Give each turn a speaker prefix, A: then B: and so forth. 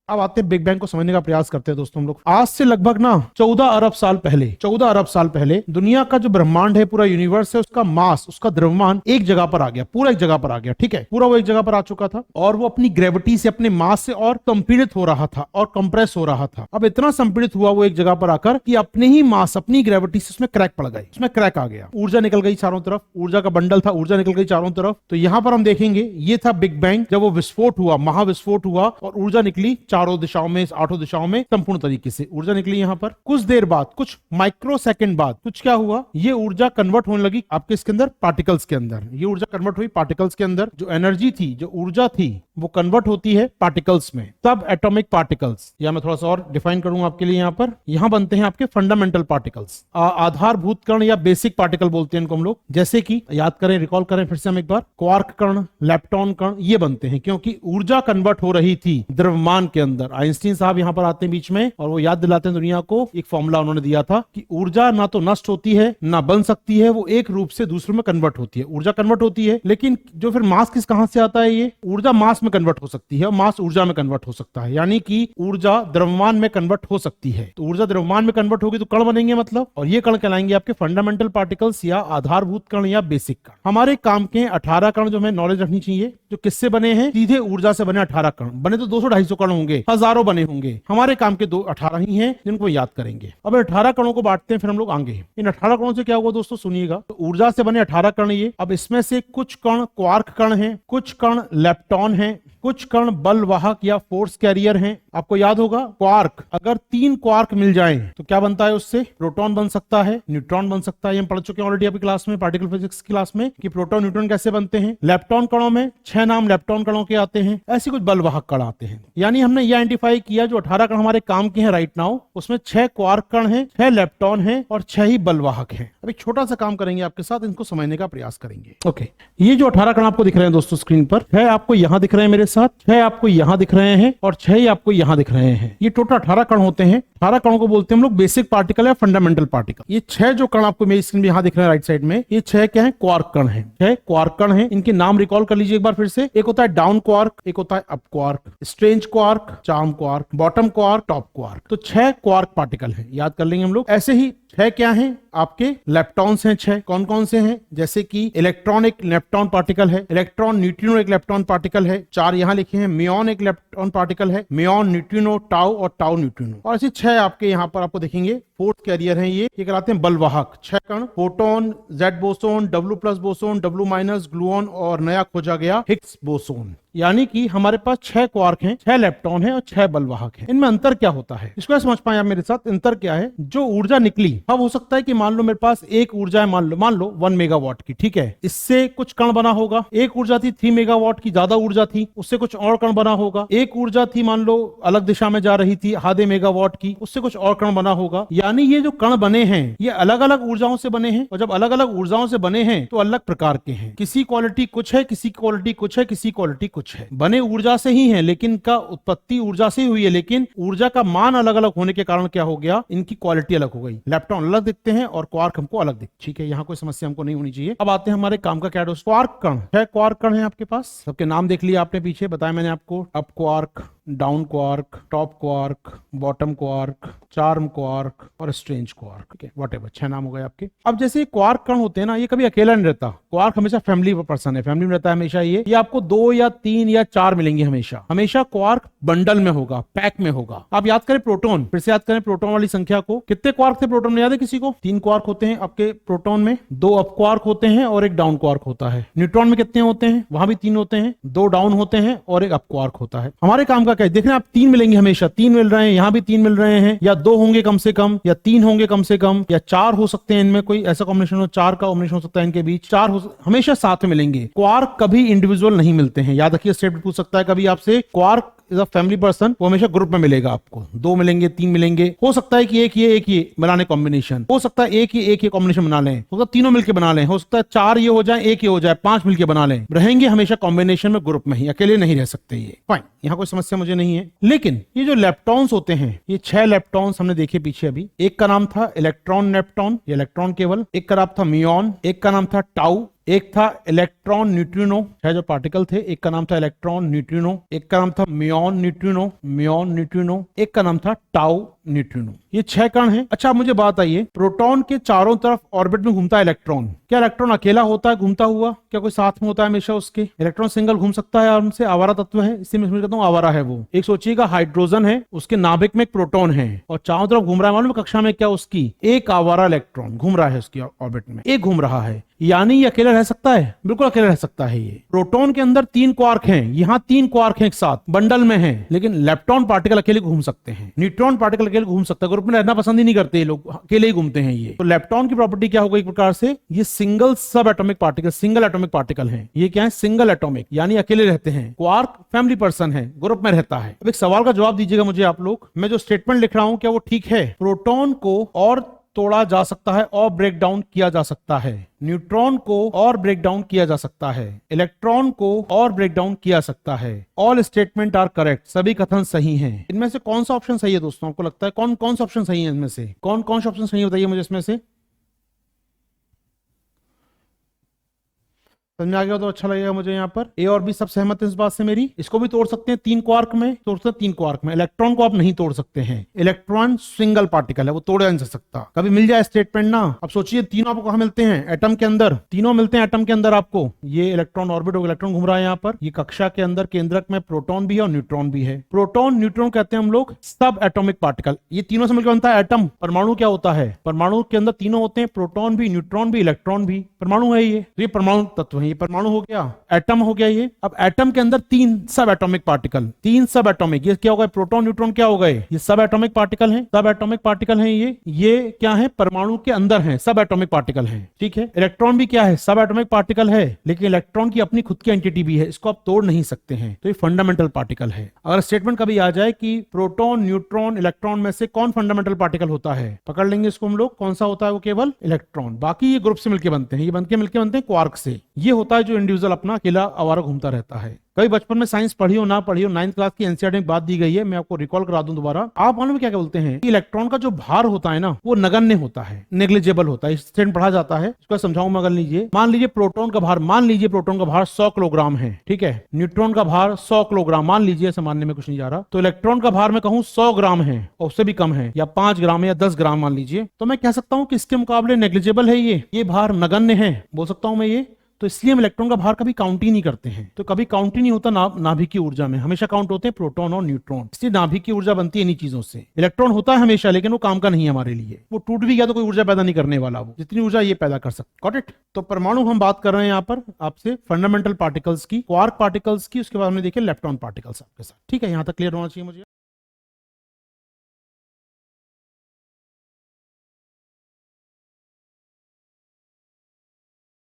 A: अब आते हैं बिग बैंग को समझने का प्रयास करते हैं दोस्तों हम लोग। आज से लगभग ना 14 अरब साल पहले दुनिया का जो ब्रह्मांड है, पूरा यूनिवर्स है, उसका मास, उसका द्रव्यमान एक जगह पर आ गया, पूरा एक जगह पर आ गया। ठीक है, पूरा वो एक जगह पर आ चुका था और वो अपनी ग्रेविटी से, अपने मास से और संपीड़ित हो रहा था और कंप्रेस हो रहा था। अब इतना संपीड़ित हुआ वो एक जगह पर आकर कि अपने ही मास, अपनी ग्रेविटी से उसमें क्रैक पड़ गई, उसमें क्रैक आ गया, ऊर्जा निकल गई चारों तरफ, ऊर्जा का बंडल था, ऊर्जा निकल गई चारों तरफ। तो यहां पर हम देखेंगे ये था बिग बैंग, जब वो विस्फोट हुआ, महाविस्फोट हुआ और ऊर्जा निकली चारों दिशाओं में, 8 दिशाओं में संपूर्ण तरीके से ऊर्जा निकली। यहां पर कुछ देर बाद, कुछ माइक्रो सेकंड बाद कुछ क्या हुआ, ये ऊर्जा कन्वर्ट होने लगी आपके इसके अंदर पार्टिकल्स के अंदर। ये ऊर्जा कन्वर्ट हुई पार्टिकल्स के अंदर। जो एनर्जी थी, जो ऊर्जा थी, वो कन्वर्ट होती है पार्टिकल्स में, तब एटॉमिक पार्टिकल्स, या मैं थोड़ा सा और डिफाइन करूंगा आपके लिए। यहां पर यहां बनते हैं आपके फंडामेंटल पार्टिकल्स, आधारभूत कण या बेसिक पार्टिकल बोलते हैं इनको हम लोग। जैसे कि याद करें, रिकॉल करें फिर से हम एक बार, क्वार्क कण, लेप्टॉन कण, ये बनते हैं क्योंकि ऊर्जा कन्वर्ट हो रही थी द्रव्यमान के अंदर। आइंस्टीन साहब यहां पर आते हैं बीच में और वो याद दिलाते हैं दुनिया को, एक फॉर्मूला उन्होंने दिया था कि ऊर्जा ना तो नष्ट होती है ना बन सकती है, वो एक रूप से दूसरे में कन्वर्ट होती है। ऊर्जा कन्वर्ट होती है, लेकिन जो फिर मास किस कहां से आता है, ये ऊर्जा मास में कन्वर्ट हो सकती है और मास ऊर्जा में कन्वर्ट हो सकता है, यानी कि ऊर्जा द्रव्यमान में कन्वर्ट हो सकती है। तो ऊर्जा द्रव्यमान में कन्वर्ट होगी तो कण बनेंगे मतलब, और ये कण कहलाएंगे आपके फंडामेंटल पार्टिकल्स या आधारभूत कण या बेसिक कण। हमारे काम के 18 कण जो हमें नॉलेज रखनी चाहिए, जो किससे बने हैं, सीधे ऊर्जा से बने 18 कण। बने तो 200-250 कण होंगे, हजारों बने होंगे, हमारे काम के 18 ही हैं जिनको याद करेंगे। अब 18 कणों को बांटते हैं फिर हम लोग आगे। इन 18 कणों से क्या हुआ दोस्तों, सुनिएगा। तो ऊर्जा से बने 18 कण ये। अब इसमें से कुछ कण क्वार्क कण हैं, कुछ कण लेप्टॉन हैं, कुछ कण बल वाहक या फोर्स कैरियर हैं। आपको याद होगा क्वार्क, अगर 3 क्वार्क मिल जाएं तो क्या बनता है, उससे प्रोटॉन बन सकता है, न्यूट्रॉन बन सकता है। ये हम पढ़ चुके हैं ऑलरेडी आपकी क्लास में, पार्टिकल फिजिक्स की क्लास में, कि प्रोटॉन न्यूट्रॉन कैसे बनते हैं। लेप्टॉन कणों में 6 नाम लेप्टॉन कणों के आते हैं, ऐसे कुछ बल वाहक कण आते हैं। यानी हमने ये आइडेंटिफाई किया जो 18 कण हमारे काम के हैं राइट नाउ, उसमें 6 क्वार्क कण हैं, 6 लेप्टॉन हैं और 6 ही बल वाहक हैं। अब एक छोटा सा काम करेंगे आपके साथ, इनको समझने का प्रयास करेंगे। ओके, ये जो 18 कण आपको दिख रहे हैं दोस्तों स्क्रीन पर, 6 आपको यहां दिख रहे हैं मेरे साथ, 6 आपको यहां दिख रहे हैं और 6 ही आपको यहां दिख रहे हैं। ये टोटल 18 कण होते हैं। 18 कणों को बोलते हैं हम लोग बेसिक पार्टिकल या फंडामेंटल पार्टिकल। ये 6 जो कण आपको मेरी स्क्रीन में यहां दिख रहे हैं राइट साइड में, ये 6 क्या है, क्वार्क कण हैं। 6 क्वार्क कण हैं, इनके नाम रिकॉल कर लीजिए एक बार फिर से। एक होता है डाउन क्वार्क, एक होता है up quark, strange quark, charm quark, bottom quark, top quark. तो 6 क्वार्क पार्टिकल हैं, याद कर लेंगे हम लोग। ऐसे ही 6 क्या हैं आपके लेप्टॉन्स हैं। 6 कौन कौन से हैं, जैसे कि इलेक्ट्रॉन एक लेप्टॉन पार्टिकल है, इलेक्ट्रॉन न्यूट्रिनो एक लेप्टॉन पार्टिकल है, 4 यहां लिखे हैं। म्योन एक लेप्टॉन पार्टिकल है, म्योन, न्यूट्रिनो, टाउ और टाउ न्यूट्रिनो। और ऐसे 6 आपके यहां पर आपको दिखेंगे फोर्थ कैरियर हैं। ये कहलाते हैं बलवाहक। 6 कण, proton, Z boson, W+ boson, W- gluon और नया खोजा गया हिग्स बोसोन। यानी कि हमारे पास 6 क्वार्क हैं, 6 लेप्टॉन हैं और 6 बलवाहक हैं। इनमें अंतर क्या होता है, इसको समझ पाए आप मेरे साथ। अंतर क्या है, जो ऊर्जा निकली, अब हो सकता है कि मान लो मेरे पास एक ऊर्जा है, मान लो 1 मेगावाट की, ठीक है। इससे कुछ कण बना होगा। एक ऊर्जा थी 3 मेगावाट की, ज्यादा ऊर्जा थी, उससे कुछ और कण बना होगा। एक ऊर्जा थी मान लो अलग दिशा में जा रही थी, आधे मेगावाट की, उससे कुछ और कण बना होगा। यानी ये जो कण बने हैं ये अलग अलग ऊर्जाओं से बने हैं, और जब अलग अलग ऊर्जाओं से बने हैं तो अलग प्रकार के हैं। किसी क्वालिटी कुछ है, किसी क्वालिटी कुछ है, किसी क्वालिटी कुछ है। बने ऊर्जा से ही है, लेकिन का उत्पत्ति ऊर्जा से ही हुई है, लेकिन ऊर्जा का मान अलग अलग होने के कारण क्या हो गया, इनकी क्वालिटी अलग हो गई। लेप्टॉन अलग दिखते हैं और क्वार्क हमको अलग दिखते, ठीक है। यहाँ कोई समस्या हमको नहीं होनी चाहिए। अब आते हैं हमारे काम का क्या है, क्वार्क कण। 6 क्वार्क कण है आपके पास, सबके नाम देख लिया आपने, पीछे बताया मैंने आपको। Up quark, down quark, top quark, bottom quark, charm quark और स्ट्रेंज क्वार्क, ठीक है, व्हाटएवर 6 नाम हो गए आपके। अब जैसे क्वार्क कण होते हैं ना, ये कभी अकेला नहीं रहता। क्वार्क हमेशा फैमिली पर्सन है, फैमिली में रहता है हमेशा। ये आपको 2 या 3 या 4 मिलेंगे हमेशा। हमेशा क्वार्क बंडल में होगा, पैक में होगा। आप याद करें प्रोटॉन, फिर से याद करें प्रोटॉन वाली संख्या को। कितने क्वार्क थे प्रोटॉन में, याद है किसी को? 3 क्वार्क होते हैं आपके प्रोटॉन में, 2 अप क्वार्क होते हैं और एक डाउन क्वार्क होता है। न्यूट्रॉन में कितने होते हैं, वहां भी 3 होते हैं, 2 डाउन होते हैं और एक अप क्वार्क होता है। हमारे काम का क्या है, देखना आप 3 मिलेंगे हमेशा, 3 मिल रहे हैं, यहां भी 3 मिल रहे हैं, या 2 होंगे कम से कम, या 3 होंगे कम से कम, या 4 हो सकते हैं। इनमें कोई ऐसा कॉम्बिनेशन हो, 4 का कॉम्बिनेशन हो सकता है इनके बीच, 4 हमेशा साथ में मिलेंगे। क्वार्क कभी इंडिविजुअल नहीं मिलते हैं, याद रखिए। स्टेटमेंट पूछ सकता है कभी आपसे, quark is a family person, वो हमेशा ग्रुप में मिलेगा आपको। 2 मिलेंगे, 3 मिलेंगे, हो सकता है कि एक ये बनाने कॉम्बिनेशन, हो सकता है एक ये कॉम्बिनेशन बना लें, हो सकता है तीनों मिलकर बना लें, हो सकता है 4 ये हो जाए, एक ये हो जाए, 5 मिलकर बना लें। रहेंगे हमेशा कॉम्बिनेशन में, ग्रुप में ही, अकेले नहीं रह सकते ये। फाइन, यहाँ कोई समस्या मुझे नहीं है। लेकिन ये जो लेप्टॉन्स होते हैं, ये 6 लेप्टॉन्स हमने देखे पीछे अभी। एक का नाम था इलेक्ट्रॉन लेप्टॉन, ये इलेक्ट्रॉन केवल। एक का नाम था म्योन, एक का नाम था टाउ, एक था इलेक्ट्रॉन न्यूट्रिनो, है जो पार्टिकल थे, एक का नाम था इलेक्ट्रॉन न्यूट्रिनो, एक का नाम था म्योन न्यूट्रिनो, म्योन न्यूट्रिनो, एक का नाम था टाउ न्यूट्रिनो। ये 6 कण हैं। अच्छा मुझे बात आइए, प्रोटॉन के चारों तरफ ऑर्बिट में घूमता है इलेक्ट्रॉन। क्या इलेक्ट्रॉन अकेला होता है घूमता हुआ, क्या कोई साथ में होता है हमेशा उसके? इलेक्ट्रॉन सिंगल घूम सकता है आराम से, आवारा तत्व है, इसी में कहता हूं आवारा है वो। एक सोचिएगा हाइड्रोजन है, उसके नाभिक में एक प्रोटॉन है और चारों तरफ घूम रहा है। मालूम कक्षा में क्या उसकी एक आवारा इलेक्ट्रॉन घूम रहा है उसकी ऑर्बिट में, एक घूम रहा है। यानी ये अकेला रह सकता है? बिल्कुल अकेला रह सकता है। ये प्रोटॉन के अंदर 3 क्वार्क हैं, यहाँ 3 क्वार्क हैं एक साथ बंडल में हैं, लेकिन लेप्टॉन पार्टिकल अकेले घूम सकते हैं, न्यूट्रॉन पार्टिकल अकेले घूम सकता है। ग्रुप में रहना पसंद ही नहीं करते ये लोग, अकेले ही घूमते हैं ये। तो लेप्टॉन की प्रॉपर्टी क्या होगी? एक प्रकार से ये सिंगल सब atomic particle, single atomic particle है। ये क्या है? सिंगल एटॉमिक, यानी अकेले रहते हैं। क्वार्क फैमिली पर्सन है, ग्रुप में रहता है। अब एक सवाल का जवाब दीजिएगा मुझे आप लोग, मैं जो स्टेटमेंट लिख रहा हूं क्या वो ठीक है? प्रोटॉन को और तोड़ा जा सकता है और ब्रेक डाउन किया जा सकता है, न्यूट्रॉन को और ब्रेक डाउन किया जा सकता है, इलेक्ट्रॉन को और ब्रेक डाउन किया सकता है। ऑल स्टेटमेंट आर करेक्ट, सभी कथन सही हैं। इनमें से कौन सा ऑप्शन सही है दोस्तों? आपको लगता है कौन कौन सा ऑप्शन सही है इनमें से? कौन कौन सा ऑप्शन सही है बताइए मुझे इसमें से। समझ में आ गया तो अच्छा लगेगा मुझे। यहाँ पर ए और बी सब सहमत है इस बात से मेरी। इसको भी तोड़ सकते हैं 3 क्वार्क में, तोड़ सकते हैं 3 क्वार्क में। इलेक्ट्रॉन को आप नहीं तोड़ सकते हैं, इलेक्ट्रॉन सिंगल पार्टिकल है, वो तोड़ा नहीं जा सकता। कभी मिल जाए स्टेटमेंट ना। अब सोचिए तीनों आपको कहां मिलते हैं? एटम के अंदर, तीनों मिलते हैं एटम के अंदर आपको। ये इलेक्ट्रॉन ऑर्बिट, इलेक्ट्रॉन घूम रहा है यहाँ पर। ये कक्षा के अंदर केंद्रक में प्रोटॉन भी है और न्यूट्रॉन भी है। प्रोटॉन न्यूट्रॉन कहते हैं हम लोग सब एटॉमिक पार्टिकल। ये तीनों से मिलकर बनता है एटम। परमाणु क्या होता है? परमाणु के अंदर तीनों होते हैं, प्रोटॉन भी, न्यूट्रॉन भी, इलेक्ट्रॉन भी। परमाणु है ये परमाणु तत्व है। ये परमाणु हो गया, एटम हो गया ये। अब एटम के अंदर 3 सब एटॉमिक पार्टिकल, 3 सब एटॉमिक, ये क्या हो गए? प्रोटॉन न्यूट्रॉन क्या हो गए? ये सब एटॉमिक पार्टिकल हैं, सब एटॉमिक पार्टिकल हैं ये क्या है? परमाणु के अंदर हैं, सब एटॉमिक पार्टिकल हैं, ठीक है। इलेक्ट्रॉन भी क्या है? सब एटॉमिक पार्टिकल है, लेकिन इलेक्ट्रॉन की अपनी खुद की एंटिटी भी है, इसको आप तोड़ नहीं सकते हैं, तो ये फंडामेंटल पार्टिकल है। अगर स्टेटमेंट कभी आ जाए कि प्रोटॉन, न्यूट्रॉन, इलेक्ट्रॉन में से कौन फंडामेंटल पार्टिकल होता है, पकड़ लेंगे इसको हम लोग। कौन सा होता है? वो केवल इलेक्ट्रॉन। बाकी ये ग्रुप से मिलकर बनते हैं, ये मिलकर बनते हैं क्वार्क से। ये होता है जो इंडिविजुअल अपना अकेला आवारा घूमता रहता है। कभी बचपन में साइंस पढ़ी हो ना पढ़ी हो, 9th क्लास की एनसीईआरटी में बात दी गई है, मैं आपको रिकॉल करा दूं दोबारा। आप मालूम क्या बोलते हैं? इलेक्ट्रॉन का जो भार होता है ना, वो नगण्य होता है, नेग्लिजिबल होता है। इस स्टेटमेंट पढ़ा जाता है, इसको समझाऊं मैं। अगर लीजिए, मान लीजिए प्रोटॉन का भार, मान लीजिए प्रोटॉन का भार 100 किलोग्राम है, ठीक है। न्यूट्रॉन का भार 100 किलोग्राम, मान लीजिए, सामान्य में कुछ नहीं जा रहा। तो इलेक्ट्रॉन का भार मैं कहूं 100 ग्राम है और उससे भी कम है, या 5 ग्राम है, या 10 ग्राम मान लीजिए, तो मैं कह सकता हूं कि इसके मुकाबले नेग्लिजिबल है, ये भार नगण्य है, बोल सकता हूं मैं ये। तो इसलिए हम इलेक्ट्रॉन का भार कभी काउंट ही नहीं करते हैं। तो कभी काउंट ही नहीं होता नाभिक की ऊर्जा में, हमेशा काउंट होते हैं प्रोटॉन और न्यूट्रॉन। इसलिए नाभिक की ऊर्जा बनती है इन्हीं चीजों से। इलेक्ट्रॉन होता है हमेशा, लेकिन वो काम का नहीं है हमारे लिए। वो टूट भी गया तो कोई ऊर्जा पैदा नहीं करने वाला, वो जितनी ऊर्जा ये पैदा कर सकता। Got it? तो परमाणु हम बात कर रहे हैं यहाँ पर आपसे फंडामेंटल पार्टिकल्स की, क्वार्क पार्टिकल्स की, उसके बाद हमने देखे इलेक्ट्रॉन पार्टिकल्स आपके साथ। ठीक है, यहाँ तक क्लियर होना चाहिए मुझे।